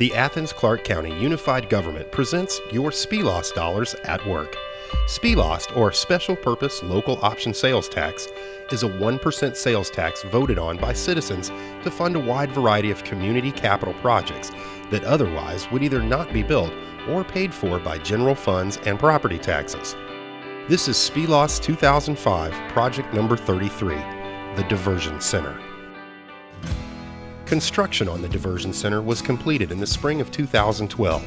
The Athens-Clarke County Unified Government presents your SPLOST dollars at work. SPLOST, or Special Purpose Local Option Sales Tax, is a 1% sales tax voted on by citizens to fund a wide variety of community capital projects that otherwise would either not be built or paid for by general funds and property taxes. This is SPLOST 2005, project number 33, the Diversion Center. Construction on the Diversion Center was completed in the spring of 2012.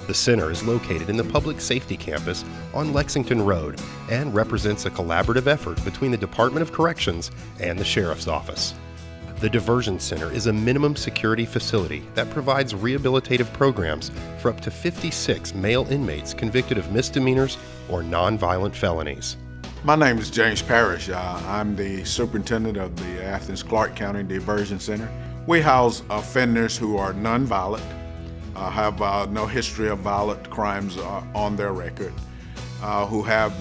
The center is located in the Public Safety Campus on Lexington Road and represents a collaborative effort between the Department of Corrections and the Sheriff's Office. The Diversion Center is a minimum security facility that provides rehabilitative programs for up to 56 male inmates convicted of misdemeanors or nonviolent felonies. My name is James Parrish. I'm the superintendent of the Athens-Clarke County Diversion Center. We house offenders who are nonviolent, have no history of violent crimes on their record, who have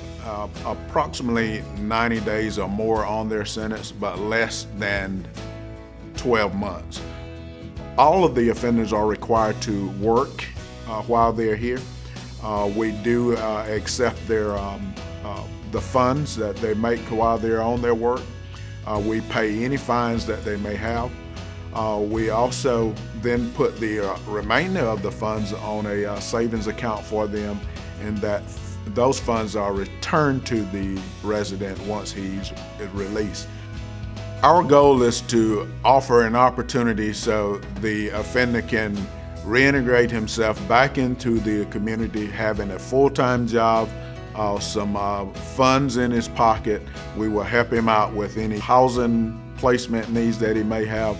approximately 90 days or more on their sentence, but less than 12 months. All of the offenders are required to work while they're here. We do accept their the funds that they make while they're on their work. We pay any fines that they may have. We also then put the remainder of the funds on a savings account for them, and that those funds are returned to the resident once he's released. Our goal is to offer an opportunity so the offender can reintegrate himself back into the community, having a full-time job, some funds in his pocket. We will help him out with any housing placement needs that he may have,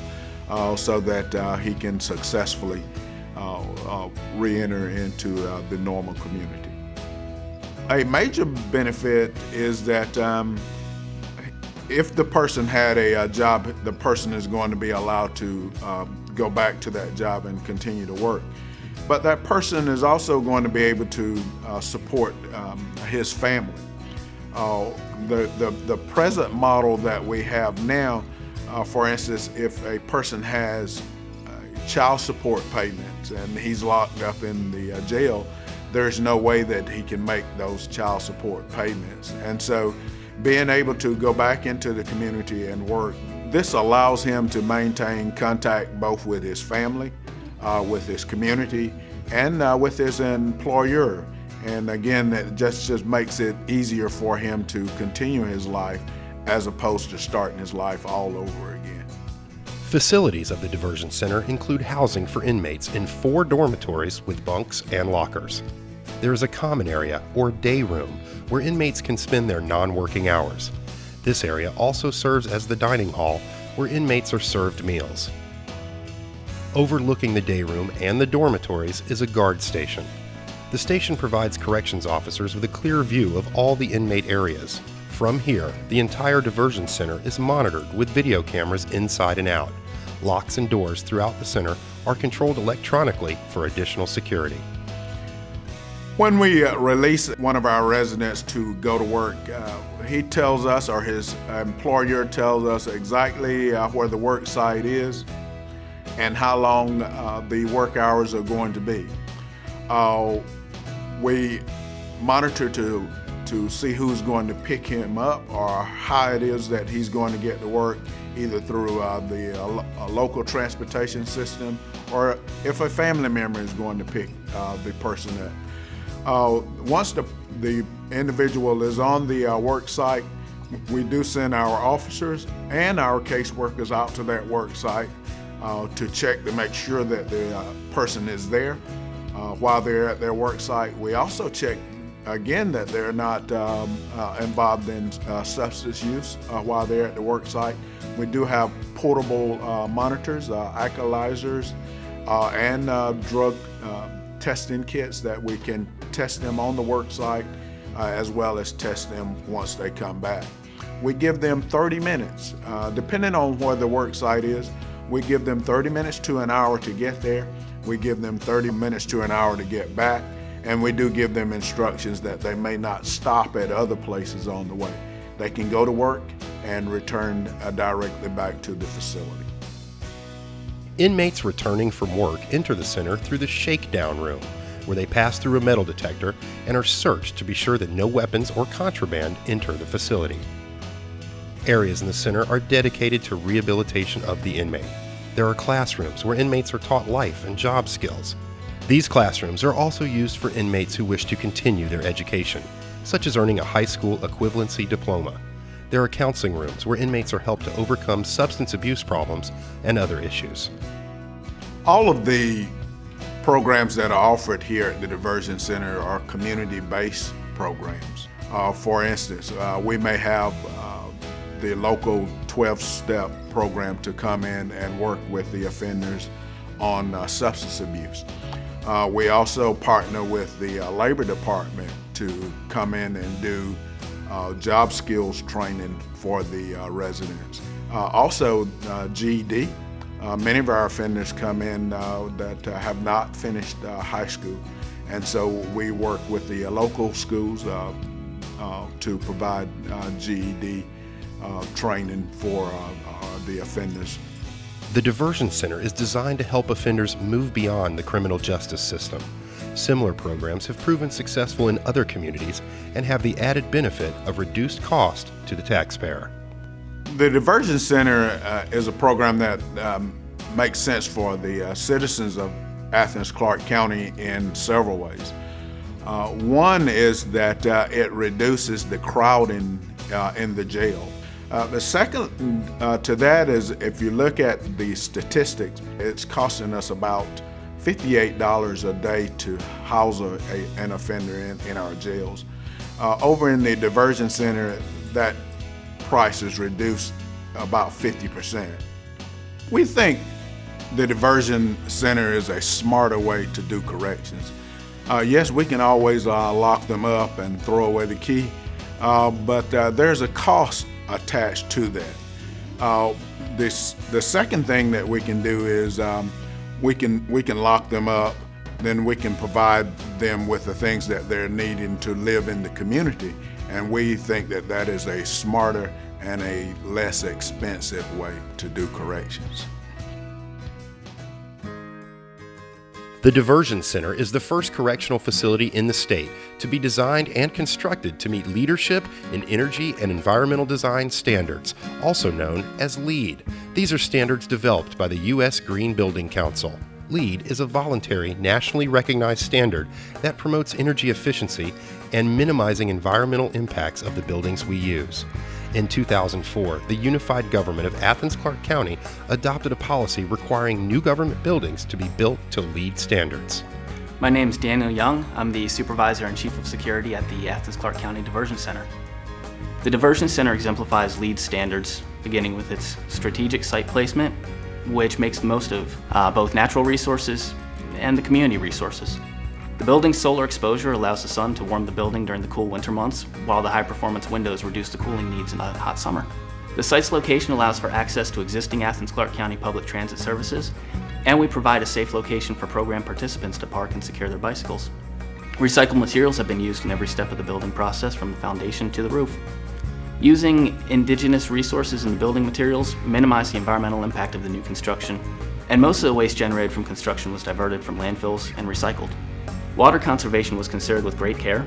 so that he can successfully re-enter into the normal community. A major benefit is that if the person had a job, the person is going to be allowed to go back to that job and continue to work. But that person is also going to be able to support his family. The present model that we have now, for instance, if a person has child support payments and he's locked up in the jail, there's no way that he can make those child support payments. And so being able to go back into the community and work, this allows him to maintain contact both with his family, with his community, and with his employer. And again, that just makes it easier for him to continue his life as opposed to starting his life all over again. Facilities of the Diversion Center include housing for inmates in 4 dormitories with bunks and lockers. There is a common area, or day room, where inmates can spend their non-working hours. This area also serves as the dining hall, where inmates are served meals. Overlooking the day room and the dormitories is a guard station. The station provides corrections officers with a clear view of all the inmate areas. From here, the entire Diversion Center is monitored with video cameras inside and out. Locks and doors throughout the center are controlled electronically for additional security. When we release one of our residents to go to work, he tells us, or his employer tells us exactly where the work site is and how long the work hours are going to be. We monitor to see who's going to pick him up or how it is that he's going to get to work, either through the local transportation system, or if a family member is going to pick the person up. Once the individual is on the work site, we do send our officers and our caseworkers out to that work site to check to make sure that the person is there while they're at their work site. We also check again that they're not involved in substance use while they're at the work site. We do have portable monitors, alkalizers, and drug testing kits that we can test them on the work site as well as test them once they come back. We give them 30 minutes, depending on where the work site is. We give them 30 minutes to an hour to get there. We give them 30 minutes to an hour to get back. And we do give them instructions that they may not stop at other places on the way. They can go to work and return directly back to the facility. Inmates returning from work enter the center through the shakedown room, where they pass through a metal detector and are searched to be sure that no weapons or contraband enter the facility. Areas in the center are dedicated to rehabilitation of the inmate. There are classrooms where inmates are taught life and job skills. These classrooms are also used for inmates who wish to continue their education, such as earning a high school equivalency diploma. There are counseling rooms where inmates are helped to overcome substance abuse problems and other issues. All of the programs that are offered here at the Diversion Center are community-based programs. For instance, we may have the local 12-step program to come in and work with the offenders on substance abuse. We also partner with the Labor Department to come in and do job skills training for the residents. Also GED. Many of our offenders come in that have not finished high school, and so we work with the local schools to provide GED training for the offenders. The Diversion Center is designed to help offenders move beyond the criminal justice system. Similar programs have proven successful in other communities and have the added benefit of reduced cost to the taxpayer. The Diversion Center is a program that makes sense for the citizens of Athens-Clarke County in several ways. One is that it reduces the crowding in the jail. The second to that is, if you look at the statistics, it's costing us about $58 a day to house an offender in our jails. Over in the Diversion Center, that price is reduced about 50%. We think the Diversion Center is a smarter way to do corrections. Yes, we can always lock them up and throw away the key, but there's a cost attached to that. The second thing that we can do is we can lock them up, then we can provide them with the things that they're needing to live in the community, and we think that that is a smarter and a less expensive way to do corrections. The Diversion Center is the first correctional facility in the state to be designed and constructed to meet leadership in energy and environmental design standards, also known as LEED. These are standards developed by the U.S. Green Building Council. LEED is a voluntary, nationally recognized standard that promotes energy efficiency and minimizing environmental impacts of the buildings we use. In 2004, the unified government of Athens-Clarke County adopted a policy requiring new government buildings to be built to LEED standards. My name is Daniel Young. I'm the Supervisor and Chief of Security at the Athens-Clarke County Diversion Center. The Diversion Center exemplifies LEED standards, beginning with its strategic site placement, which makes the most of both natural resources and the community resources. The building's solar exposure allows the sun to warm the building during the cool winter months, while the high-performance windows reduce the cooling needs in the hot summer. The site's location allows for access to existing Athens-Clarke County public transit services, and we provide a safe location for program participants to park and secure their bicycles. Recycled materials have been used in every step of the building process, from the foundation to the roof. Using indigenous resources in the building materials minimized the environmental impact of the new construction, and most of the waste generated from construction was diverted from landfills and recycled. Water conservation was considered with great care.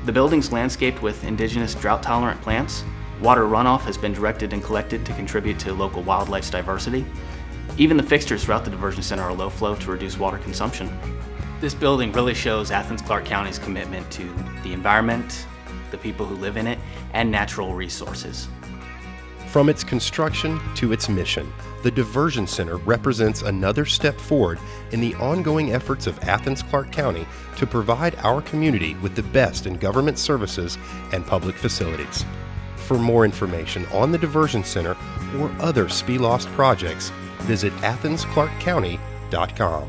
The building's landscaped with indigenous drought-tolerant plants. Water runoff has been directed and collected to contribute to local wildlife's diversity. Even the fixtures throughout the Diversion Center are low flow to reduce water consumption. This building really shows Athens-Clarke County's commitment to the environment, the people who live in it, and natural resources. From its construction to its mission, the Diversion Center represents another step forward in the ongoing efforts of Athens-Clarke County to provide our community with the best in government services and public facilities. For more information on the Diversion Center or other SPLOST projects, visit athensclarkecounty.com.